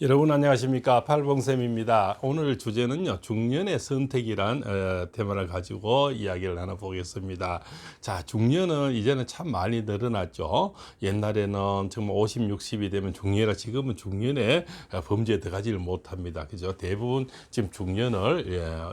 여러분 안녕하십니까, 팔봉쌤입니다. 오늘 주제는요, 중년의 선택이란 테마를 가지고 이야기를 나눠보겠습니다. 자, 중년은 이제는 참 많이 늘어났죠. 옛날에는 정말 50, 60이 되면 중년이라, 지금은 중년에 범죄에 들어가지를 못합니다. 그죠? 대부분 지금 중년을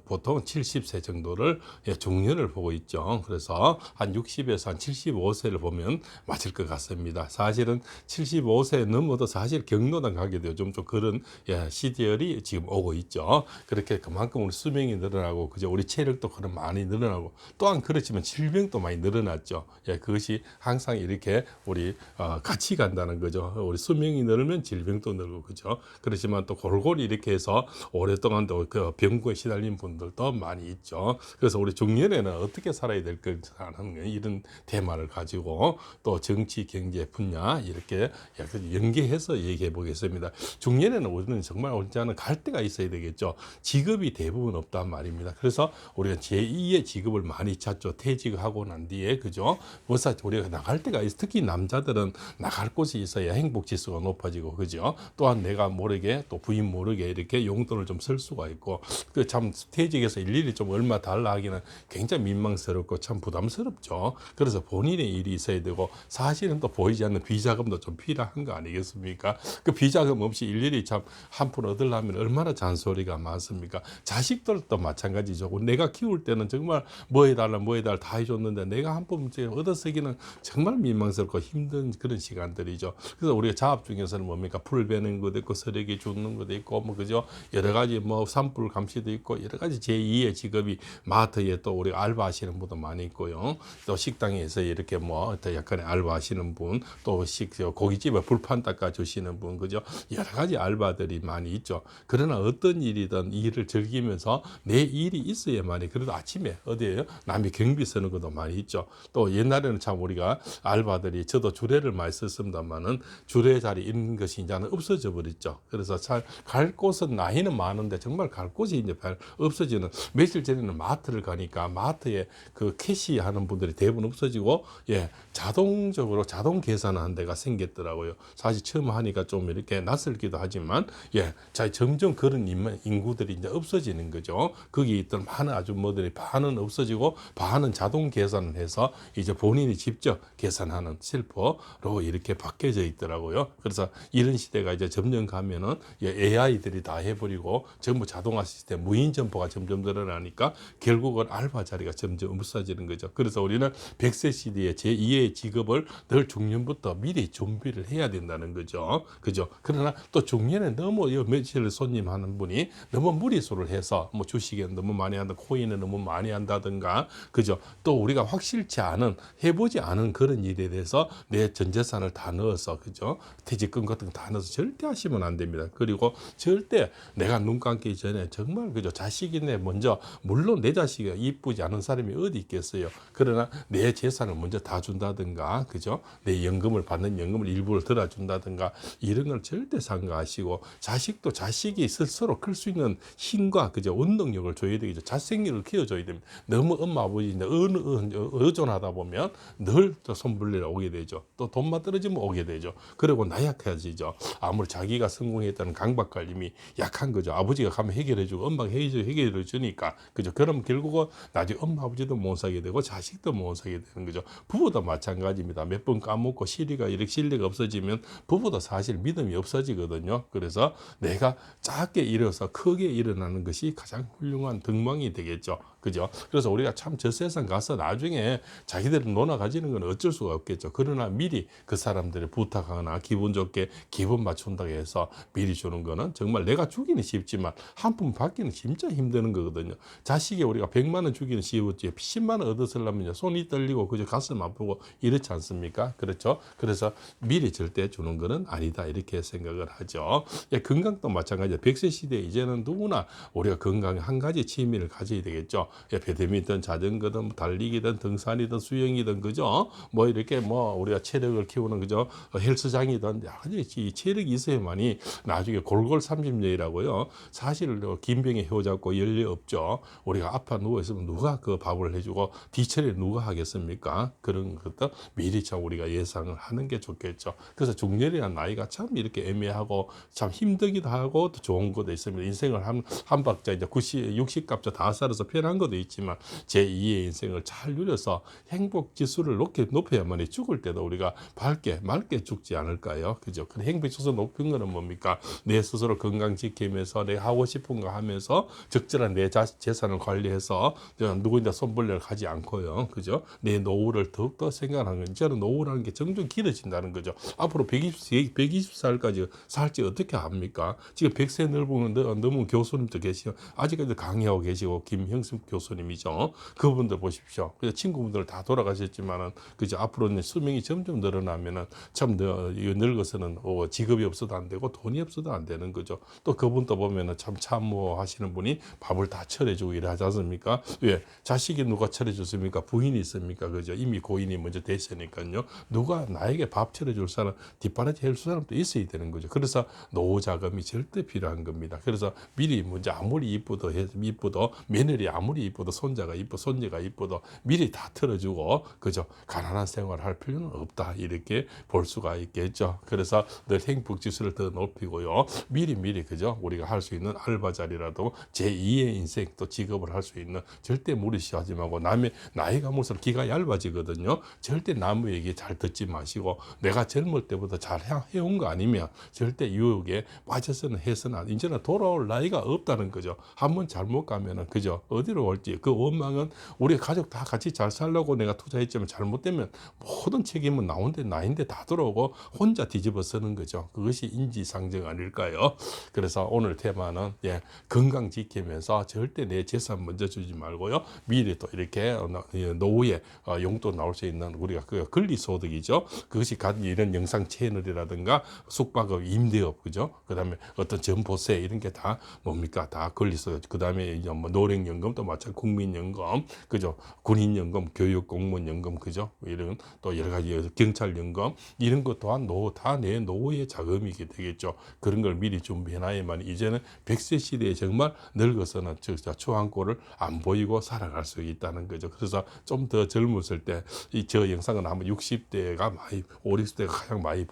보통 70세 정도를 중년을 보고 있죠. 그래서 한 60에서 한 75세를 보면 맞을 것 같습니다. 사실은 75세 넘어도 사실 경로당 가게 돼요. 좀 그런 시절이 지금 오고 있죠. 그렇게 그만큼 우리 수명이 늘어나고, 그죠? 우리 체력도 그런 많이 늘어나고, 또한 그렇지만 질병도 많이 늘어났죠. 그것이 항상 이렇게 우리 같이 간다는 거죠. 우리 수명이 늘면 질병도 늘고, 그죠? 그렇지만 또 골고루 이렇게 해서 오랫동안 또 그 병고에 시달린 분들도 많이 있죠. 그래서 우리 중년에는 어떻게 살아야 될 것인지 하는 이런 테마를 가지고 또 정치, 경제 분야 이렇게 연계해서 얘기해 보겠습니다. 중년에는 우리는 정말 언제나 갈 데가 있어야 되겠죠. 직업이 대부분 없단 말입니다. 그래서 우리가 제2의 직업을 많이 찾죠. 퇴직하고 난 뒤에, 그죠? 벌써 우리가 나갈 데가 있어. 특히 남자들은 나갈 곳이 있어야 행복 지수가 높아지고, 그죠? 또한 내가 모르게, 또 부인 모르게 이렇게 용돈을 좀 쓸 수가 있고, 그 참 퇴직해서 일일이 좀 얼마 달라 하기는 굉장히 민망스럽고 참 부담스럽죠. 그래서 본인의 일이 있어야 되고, 사실은 또 보이지 않는 비자금도 좀 필요한 거 아니겠습니까? 그 비자금 없이 일일이 참 한 푼 얻으려면 얼마나 잔소리가 많습니까? 자식들도 마찬가지죠. 내가 키울 때는 정말 뭐 해달라 다 해줬는데, 내가 한 푼 얻어쓰기는 정말 민망스럽고 힘든 그런 시간들이죠. 그래서 우리가 자업 중에서는 뭡니까? 풀 베는 것도 있고, 쓰레기 줍는 것도 있고, 뭐 그죠? 여러 가지 뭐 산불 감시도 있고, 여러 가지 제2의 직업이, 마트에 또 우리 알바하시는 분도 많이 있고요. 또 식당에서 이렇게 뭐 약간의 알바하시는 분, 또 고깃집에 불판 닦아 주시는 분, 그죠? 여러 가지 알바들이 많이 있죠. 그러나 어떤 일이든 일을 즐기면서 내 일이 있어야만이, 그래도 아침에 어디에요? 남이 경비 쓰는 것도 많이 있죠. 또 옛날에는 참 우리가 알바들이, 저도 주례를 많이 썼습니다만은 주례 자리 있는 것이 이제는 없어져 버렸죠. 그래서 갈 곳은 나이는 많은데 정말 갈 곳이 이제 없어지는, 며칠 전에는 마트를 가니까 마트에 그 캐시하는 분들이 대부분 없어지고, 자동적으로 자동 계산하는 데가 생겼더라고요. 사실 처음 하니까 좀 이렇게 낯설기도 하지만, 점점 그런 인구들이 이제 없어지는 거죠. 거기 있던 많은 아주머니들이 반은 없어지고, 반은 자동 계산을 해서 이제 본인이 직접 계산하는 실포로 이렇게 바뀌어져 있더라고요. 그래서 이런 시대가 이제 점점 가면은 AI들이 다 해버리고 전부 자동화 시스템, 무인 점포가 점점 늘어나니까 결국은 알바 자리가 점점 없어지는 거죠. 그래서 우리는 100세 시대의 제2의 직업을 늘 중년부터 미리 준비를 해야 된다는 거죠. 그죠? 그러나 또 중년에 너무 며칠 손님하는 분이 너무 무리수를 해서 뭐 주식에 너무 많이 한다, 코인에 너무 많이 한다든가, 그죠? 또 우리가 확실치 않은, 해보지 않은 그런 일에 대해서 내 전 재산을 다 넣어서, 그죠? 퇴직금 같은 거 다 넣어서 절대 하시면 안 됩니다. 그리고 절대 내가 눈 감기 전에 정말, 그죠? 자식이네 먼저, 물론 내 자식이 이쁘지 않은 사람이 어디 있겠어요. 그러나 내 재산을 먼저 다 준다든가, 그죠? 내 연금을 받는 연금을 일부를 들어준다든가, 이런 걸 절대 삼가하시고, 자식도 자식이 스스로 클 수 있는 힘과, 그죠? 원동력을 줘야 되겠죠. 자생력을 키워줘야 됩니다. 너무 엄마 아버지 의존하다 보면 늘 손불리러 오게 되죠. 또 돈만 떨어지면 오게 되죠. 그리고 나약해지죠. 아무리 자기가 성공했다는 강박관념이 약한 거죠. 아버지가 가면 해결해주고 엄마가 해결해주니까, 그죠? 그럼 결국은 나중에 엄마 아버지도 못 사게 되고 자식도 못 사게 되는 거죠. 부부도 마찬가지입니다. 몇 번 까먹고 이렇게 신뢰가 없어지면 부부도 사실 믿음이 없어지거든요. 그래서 내가 작게 일어서 크게 일어나는 것이 가장 훌륭한 덕망이 되겠죠. 그죠? 그래서 우리가 참 저 세상 가서 나중에 자기들은 논아 가지는 건 어쩔 수가 없겠죠. 그러나 미리 그 사람들을 부탁하거나 기분 좋게 기분 맞춘다고 해서 미리 주는 거는 정말 내가 주기는 쉽지만 한 푼 받기는 진짜 힘드는 거거든요. 자식이 우리가 100만 원 주기는 쉬웠지 10만 원 얻었으려면 손이 떨리고, 그저 가슴 아프고 이렇지 않습니까? 그렇죠? 그래서 미리 절대 주는 거는 아니다, 이렇게 생각을 하죠. 건강도 마찬가지예요. 100세 시대에 이제는 누구나 우리가 건강에 한 가지 취미를 가져야 되겠죠. 예, 배드민턴, 자전거든, 달리기든, 등산이든, 수영이든, 그죠? 뭐 이렇게 뭐 우리가 체력을 키우는 그죠? 헬스장이든 여러 가지 이 체력이 있어야만이 나중에 골골 30년이라고요. 사실 김병에 혀 잡고 연례 없죠. 우리가 아파 누워 있으면 누가 그 밥을 해주고 뒤처리 누가 하겠습니까? 그런 것도 미리 참 우리가 예상을 하는 게 좋겠죠. 그래서 중년이라는 나이가 참 이렇게 애매하고 참 힘들기도 하고 또 좋은 것도 있습니다. 인생을 한 박자 이제 90, 60갑자 다 살아서 편한 것도 있지만 제2의 인생을 잘 누려서 행복 지수를 높여야만 죽을 때도 우리가 밝게 맑게 죽지 않을까요? 그죠? 그 행복 지수 높인 거는 뭡니까? 내 스스로 건강 지키면서 내 하고 싶은 거 하면서 적절한 내 재산을 관리해서 누구인가 손벌레를 가지 않고요. 그죠? 내 노후를 더욱더 생각하는 건 저는 노후라는 게 점점 길어진다는 거죠. 앞으로 120살까지 살지 어떻게 합니까? 지금 100세 넘은 교수님도 계시고 아직까지 강의하고 계시고 김형승 교수님이죠. 그분들 보십시오. 그래서 친구분들 다 돌아가셨지만은 그죠? 앞으로는 수명이 점점 늘어나면은 참 늙어서는 직업이 없어도 안 되고 돈이 없어도 안 되는 거죠. 또 그분도 보면은 참 참모하시는 분이 밥을 다 차려주고 일하지 않습니까? 왜? 자식이 누가 차려줬습니까? 부인이 있습니까? 그죠? 이미 고인이 먼저 됐으니까요. 누가 나에게 밥 차려줄 사람, 뒷바라지 해줄 사람도 있어야 되는 거죠. 그래서 노후 자금이 절대 필요한 겁니다. 그래서 미리 먼저 아무리 이쁘도 며느리 아무리 이쁘도 손자가 이쁘도 미리 다 틀어주고 그죠? 가난한 생활을 할 필요는 없다. 이렇게 볼 수가 있겠죠. 그래서 늘 행복 지수를 더 높이고요. 미리 그죠? 우리가 할 수 있는 알바 자리라도 제2의 인생 또 직업을 할 수 있는 절대 무리시하지 말고 남의 나이가 먹을수록 기가 얇아지거든요. 절대 남의 얘기 잘 듣지 마시고 내가 젊을 때부터 잘 해온 거 아니면 절대 유혹에 빠져서는 해서는 이제는 돌아올 나이가 없다는 거죠. 한번 잘못 가면은 그죠? 어디로 올지 그 원망은 우리 가족 다 같이 잘 살려고 내가 투자했지만 잘못되면 모든 책임은 나인데 다 들어오고 혼자 뒤집어 쓰는 거죠. 그것이 인지상정 아닐까요? 그래서 오늘 테마는 건강 지키면서 절대 내 재산 먼저 주지 말고요. 미리 또 이렇게 노후에 용돈 나올 수 있는 우리가 그 권리소득이죠. 그것이 가진 이런 영상 채널이라든가 숙박업, 임대업, 그죠? 그 다음에 어떤 전보세 이런 게 다 뭡니까? 다 권리소득. 그 다음에 뭐 노령연금도 마찬가지, 국민연금, 그죠? 군인연금, 교육공무원연금, 그죠? 이런 또 여러 가지 경찰연금 이런 것 또한 다 내 노후의 자금이게 되겠죠. 그런 걸 미리 준비해놔야만 이제는 100세 시대에 정말 늙어서는 추한꼴을 안 보이고 살아갈 수 있다는 거죠. 그래서 좀 더 젊었을 때 저 영상은 아마 60대가 많이 5, 60대가 가장 많이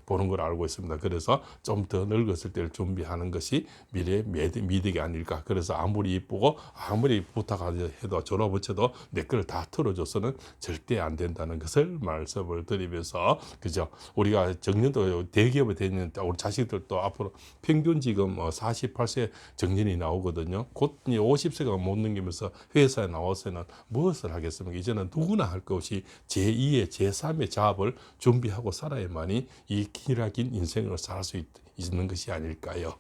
보는 걸 알고 있습니다. 그래서 좀 더 늙었을 때를 준비하는 것이 미래의 미덕이 아닐까. 그래서 아무리 이쁘고 아무리 부탁해도 졸업붙여도 내 걸 다 틀어줘서는 절대 안 된다는 것을 말씀을 드리면서 그죠. 우리가 정년도 대기업에 되는 우리 자식들도 앞으로 평균 지금 48세 정년이 나오거든요. 곧 50세가 못 넘기면서 회사에 나와서는 무엇을 하겠습니까? 이제는 누구나 할 것이 제2의 제3의 작업을 준비하고 살아야만이 이 길어진 인생을 살 수 있는 것이 아닐까요?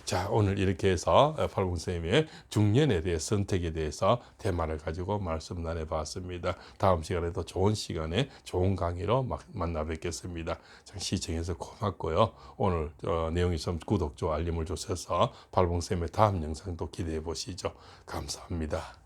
자, 오늘 이렇게 해서 팔봉쌤의 중년에 대해 선택에 대해서 테마를 가지고 말씀 나눠봤습니다. 다음 시간에도 좋은 시간에 좋은 강의로 만나 뵙겠습니다. 시청해서 고맙고요. 오늘 내용이 좀 구독, 좋아요, 알림을 주셔서 팔봉쌤의 다음 영상도 기대해 보시죠. 감사합니다.